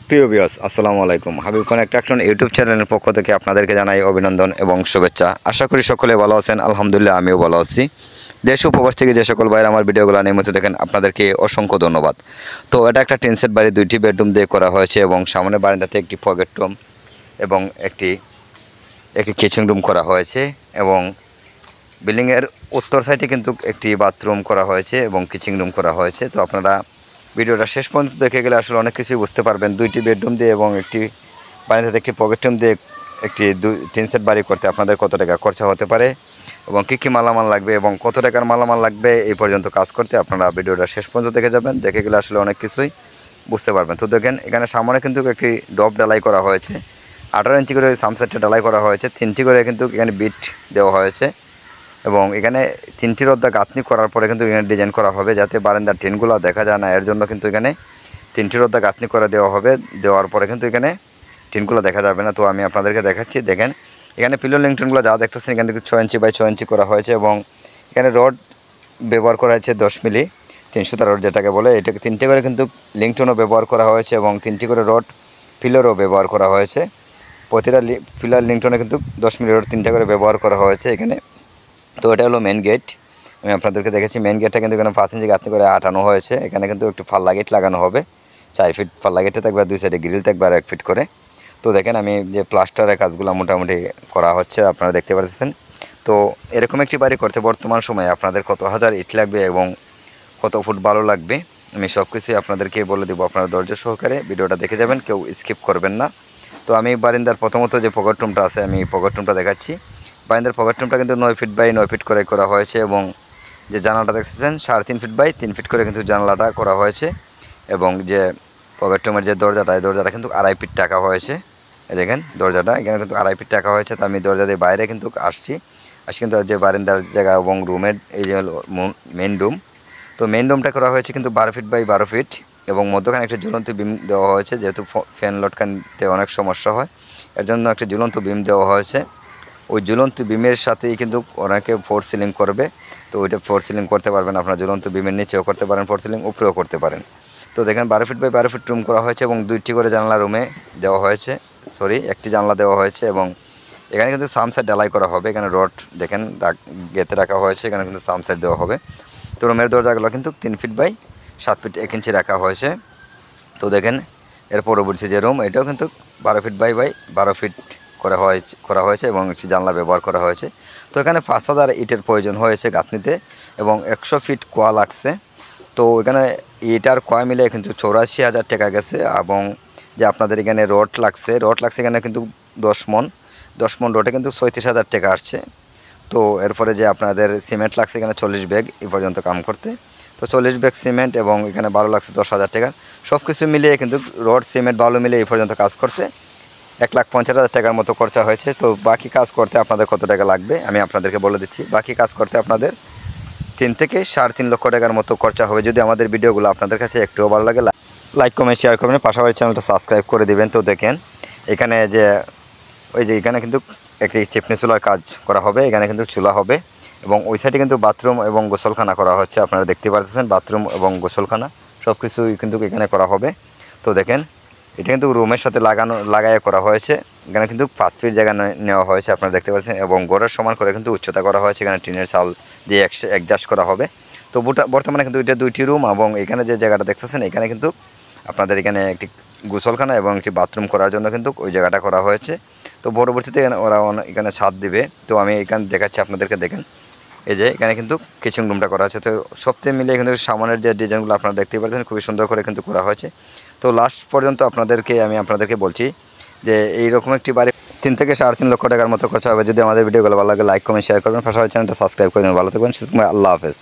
প্রিয় ভিউয়ার্স আসসালামু আলাইকুম। হাবিব কানেক্ট অ্যাকশন ইউটিউব চ্যানেলের পক্ষ থেকে আপনাদেরকে জানাই অভিনন্দন এবং শুভেচ্ছা। আশা করি সকলে ভালো আছেন। আলহামদুলিল্লাহ আমিও ভালো আছি। দেশ ও প্রবাস থেকে যে সকল ভাইরা আমার ভিডিওগুলো নিয়মিত দেখেন আপনাদেরকে অসংখ্য ধন্যবাদ। তো এটা একটা টিন সেট বাড়ি, 2টি বেডরুম দিয়ে করা হয়েছে এবং সামনে বারান্দাতে একটি পকেট রুম এবং একটি কিচেন রুম করা হয়েছে এবং বিল্ডিংয়ের উত্তর সাইডে কিন্তু একটি বাথরুম করা হয়েছে এবং কিচেন রুম করা হয়েছে। তো আপনারা ভিডিওটা শেষ পর্যন্ত দেখে গেলে আসলে অনেক কিছুই বুঝতে পারবেন। 2টি বেডরুম দিয়ে এবং একটি বারান্দাতে একটি পকেট রুম দিয়ে একটি টিন সেট বাড়ি করতে আপনাদের কত টাকা খরচা হতে পারে এবং কী মালামাল লাগবে এবং কত টাকার মালামাল লাগবে এই পর্যন্ত কাজ করতে আপনারা ভিডিওটা শেষ পর্যন্ত দেখে যাবেন। দেখে গেলে আসলে অনেক কিছুই বুঝতে পারবেন। তো দেখেন এখানে সামনে কিন্তু একটি ডব ডালাই করা হয়েছে, 18 ইঞ্চি করে সামসেটটা ডালাই করা হয়েছে, 3টি করে কিন্তু এখানে বিট দেওয়া হয়েছে এবং এখানে 3টি রদ্দা গাঁথনি করার পরে কিন্তু এখানে ডিজাইন করা হবে যাতে বারান্দার টিনগুলো দেখা যায় না, এর জন্য কিন্তু এখানে 3টি রদ্দা গাঁথনি করে দেওয়া হবে। দেওয়ার পরে কিন্তু এখানে টিনগুলো দেখা যাবে না। তো আমি আপনাদেরকে দেখাচ্ছি। দেখেন এখানে পিলো লিংটনগুলো যা দেখতেছেন এখান থেকে 6 ইঞ্চি বাই 6 ইঞ্চি করা হয়েছে এবং এখানে রড ব্যবহার করা হয়েছে 10 মিলি 300 রড যেটাকে বলে। এটাকে 3টে করে কিন্তু লিংটনও ব্যবহার করা হয়েছে এবং 3টি করে রড পিলারও ব্যবহার করা হয়েছে। প্রতিটা পিলার লিংটনে কিন্তু 10 মিলি রড 3টে করে ব্যবহার করা হয়েছে এখানে। তো এটা হলো মেন গেট। আমি আপনাদেরকে দেখেছি মেন গেটটা কিন্তু এখানে 5 ইঞ্চি গাঁথনি করে আটানো হয়েছে। এখানে কিন্তু একটু পাল্লা গেট লাগানো হবে, 4 ফিট পাল্লা গেটে থাকবে, 2 সাইডে গ্রিল থাকবে আর 1 ফিট করে। তো দেখেন আমি যে প্লাস্টারের কাজগুলো মোটামুটি করা হচ্ছে আপনারা দেখতে পাচ্ছেন। তো এরকম একটি বাড়ি করতে বর্তমান সময়ে আপনাদের কত হাজার ইট লাগবে এবং কত ফুট ভালো লাগবে আমি সব কিছুই আপনাদেরকে বলে দেবো। আপনারা ধৈর্য সহকারে ভিডিওটা দেখে যাবেন, কেউ স্কিপ করবেন না। তো আমি বারিন্দার প্রথমত যে পকেট রুমটা আছে আমি পকেট রুমটা দেখাচ্ছি। বারিন্দার পকেট রুমটা কিন্তু 9 ফিট বাই 9 ফিট করে করা হয়েছে এবং যে জানালাটা দেখতেছেন 3.5 ফিট বাই 3 ফিট করে কিন্তু জানালাটা করা হয়েছে এবং যে পকেট রুমের যে দরজাটা এই দরজাটা কিন্তু 2.5 ফিট টাকা হয়েছে। এই দেখেন দরজাটা এখানে কিন্তু 2.5 ফিট টাকা হয়েছে। তো আমি দরজা দিয়ে বাইরে কিন্তু আসছি কিন্তু যে বারিন্দার জায়গা এবং রুমের এই যে মেন রুম, তো মেন রুমটা করা হয়েছে কিন্তু 12 ফিট বাই 12 ফিট এবং মধ্যখানে একটা ঝুলন্ত বিম দেওয়া হয়েছে যেহেতু ফ্যান লটকানতে অনেক সমস্যা হয়, এর জন্য একটা ঝুলন্ত বিম দেওয়া হয়েছে। ওই ঝুলন্ত বিমের সাথেই কিন্তু অনেকে ফোর সিলিং করবে। তো ওইটা ফোর সিলিং করতে পারবেন আপনার, ঝুলন্ত বিমের নিচেও করতে পারেন ফোর সিলিং, উপরেও করতে পারেন। তো দেখেন 12 ফিট বাই 12 ফিট রুম করা হয়েছে এবং 2টি করে জানলা রুমে দেওয়া হয়েছে, একটি জানলা দেওয়া হয়েছে এবং এখানে কিন্তু সামসাইড ডালাই করা হবে। এখানে রড দেখেন গেতে রাখা হয়েছে, এখানে কিন্তু সামসাইড দেওয়া হবে। তো রুমের দরজাগুলো কিন্তু 3 ফিট বাই 7 ফিট 1 ইঞ্চি রাখা হয়েছে। তো দেখেন এর পরবর্তী যে রুম এটাও কিন্তু 12 ফিট বাই 12 ফিট করা হয়েছে এবং একটি জানলা ব্যবহার করা হয়েছে। তো এখানে 5000 ইটের প্রয়োজন হয়েছে গাঁথনিতে এবং 100 ফিট কোয়া লাগছে। তো এখানে ইটার কোয়া মিলে কিন্তু 84,000 টাকা গেছে এবং যে আপনাদের এখানে রড লাগছে এখানে কিন্তু 10 মন রডে কিন্তু 36,000 টাকা আসছে। তো এরপরে যে আপনাদের সিমেন্ট লাগছে এখানে 40 ব্যাগ এই পর্যন্ত কাম করতে। তো 40 ব্যাগ সিমেন্ট এবং এখানে বালু লাগছে 10,000 টাকা। সব কিছু মিলিয়ে কিন্তু রড সিমেন্ট বালু মিলিয়ে এই পর্যন্ত কাজ করতে 1,50,000 টাকার মতো খরচা হয়েছে। তো বাকি কাজ করতে আপনাদের কত টাকা লাগবে আমি আপনাদেরকে বলে দিচ্ছি। বাকি কাজ করতে আপনাদের 3 থেকে 3.5 লক্ষ টাকার মতো খরচা হবে। যদি আমাদের ভিডিওগুলো আপনাদের কাছে একটুও ভালো লাগে লাইক কমেন্ট শেয়ার করবেন, পাশাপাশি চ্যানেলটা সাবস্ক্রাইব করে দিবেন। তো দেখেন এখানে যে এখানে কিন্তু একটি চিপনি চুলার কাজ করা হবে, এখানে কিন্তু চুলা হবে এবং ওই সাইডে কিন্তু বাথরুম এবং গোসলখানা করা হচ্ছে। আপনারা দেখতে পাচ্ছেন বাথরুম এবং গোসলখানা সব কিছুই কিন্তু এখানে করা হবে। তো দেখেন এটা কিন্তু রুমের সাথে লাগাইয়ে করা হয়েছে। এখানে কিন্তু 5 ফিট জায়গা নেওয়া হয়েছে আপনারা দেখতে পাচ্ছেন এবং গোড়ার সমান করে কিন্তু উচ্চতা করা হয়েছে। এখানে টিনের চাল দিয়ে অ্যাডজাস্ট করা হবে। তো বর্তমানে কিন্তু এটা 2টি রুম এবং এখানে যে জায়গাটা দেখতেছেন এখানে কিন্তু আপনাদের এখানে একটি গোসলখানা এবং একটি বাথরুম করার জন্য কিন্তু ওই জায়গাটা করা হয়েছে। তো পরবর্তীতে ওরা এখানে ছাদ দিবে। তো আমি এখানে দেখাচ্ছি আপনাদেরকে। দেখেন এই যে এখানে কিন্তু কিচেন রুমটা করা আছে। তো সবথেকে মিলিয়ে কিন্তু সামনের যে ডিজাইনগুলো আপনারা দেখতে পাচ্ছেন খুবই সুন্দর করে কিন্তু করা হয়েছে। তো লাস্ট পর্যন্ত আমি আপনাদেরকে বলছি যে এইরকম একটি বাড়ি 3 থেকে 3.5 লক্ষ টাকার মতো খরচা হবে। যদি আমাদের ভিডিওগুলো ভালো লাগে লাইক কমেন্ট শেয়ার করবেন, পাশাপাশি চ্যানেলটা সাবস্ক্রাইব করে দেবেন। ভালো থাকবেন, সুস্থ থাকবেন, আল্লাহ হাফেজ।